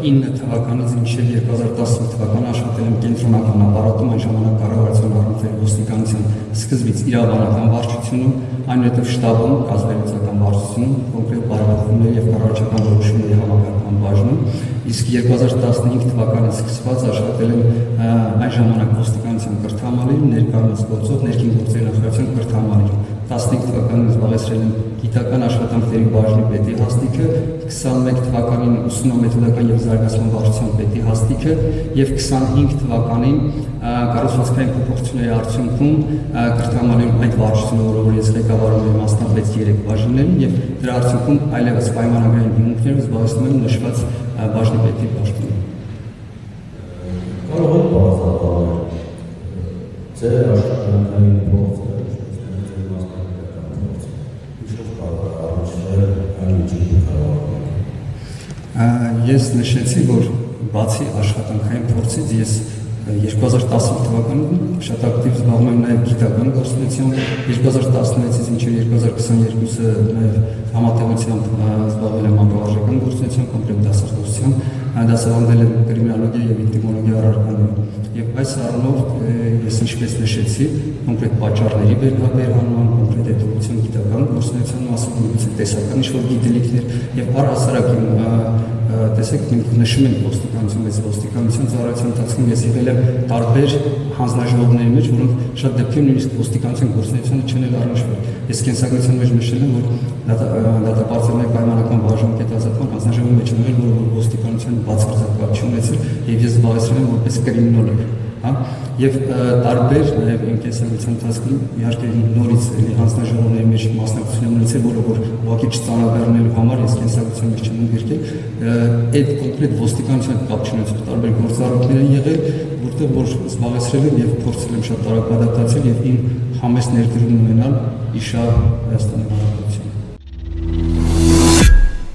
2009 թվականից մինչև 2015 թվականը աշխատել եմ կենտրոնական ապարատում, այն ժամանակ կառավարության առնվազն ոստիկանության սկզբից իրավաբանական վարչությունում, այնուհետև շտաբում, կազմակերպական վարչությունում, կոնկրետ բարեփոխումների եւ կառավարչական որոշումների համակարգման բաժնում, իսկ 2015 թվականից սկսված աշխատել եմ այն ժամանակ ոստիկանության կրթամալիրում, ներկայումս գործող ներքին գործերի նախարարության կրթամալիրում, 15 թվականին զբաղեցրել եմ գիտական աշխատանքների բաժնի պետի հաստիքը, 21 թվականին ուսումնամեթոդական եւ զարգացման վարչության պետի հաստիքը եւ 25 թվականին կառուցվածքային փոփոխությունների արդյունքում կրթամալիրում այդ վարչությունը, որը ես ղեկավարում եմ, մասնաբեց 3 բաժիններին եւ դրա արդյունքում այլևս պայմանագրային հիմունքներով զբաղեցնում եմ նշված բաժնի պետի պաշտոնը։ Կարող եք բացատրել ձեր աշխատանքային փորձը Ես նշեցի, որ բացի աշխատանքային փորձից ես 2015 թվականին շատ ակտիվ զբաղվում եմ նաև գիտական գործունեությամբ, 2016-ից մինչև 2022-ը նաև համատեղությամբ զբաղվել եմ անբավարարական գործունեությամբ, կոնկրետ դասախոսությամբ, դասավանդել եմ կրիմինոլոգիա եւ ինտիմոլոգիա առարկանում։ Եվ այս առումով ես ինչպես նշեցի, կոնկրետ պատճառների վերհանման, կոնկրետ հետևություն գիտական գործունեության մասով, տեսական ինչ-որ գիտելիքներ եւ առհասարակ տեսեք, մենք նշում ենք ոստիկանություն, բայց ոստիկանության ծառայության ընթացքում ես եղել եմ տարբեր հանձնաժողովների մեջ, որոնք շատ դեպքերում նույնիսկ ոստիկանության գործունեությունը չեն էլ առնչվել։ Ես կենսագրության մեջ նշել եմ, որ դատապարտյալների պայմանական բաժանմունքետազատման հանձնաժողովի մեջ եղել, որ ոստիկանության բացարձակ կապ չունեցել, եւ ես զբաղեցրել եմ որպես կրիմինոլոգ, հա, եւ տարբեր նաեւ կենսագրության ընթացքում իհարկե նորից էլի հանձնաժողովների մեջ մասնակցություն եմ ունեցել, որը որ ուղղակի չծանրաբեռնելու համար ես կենսագրության մեջ չեմ ընդգրկել, այդ կոնկրետ ոստիկանության կապ չունեցող տարբեր գործառույթներ են եղել, որտեղ որ զբաղեցրել եմ եւ փորձել եմ շատ տարածք ադապտացիալ եւ իմ համեստ ներդրում ունենալ իշա Հայաստանի Հանրապետության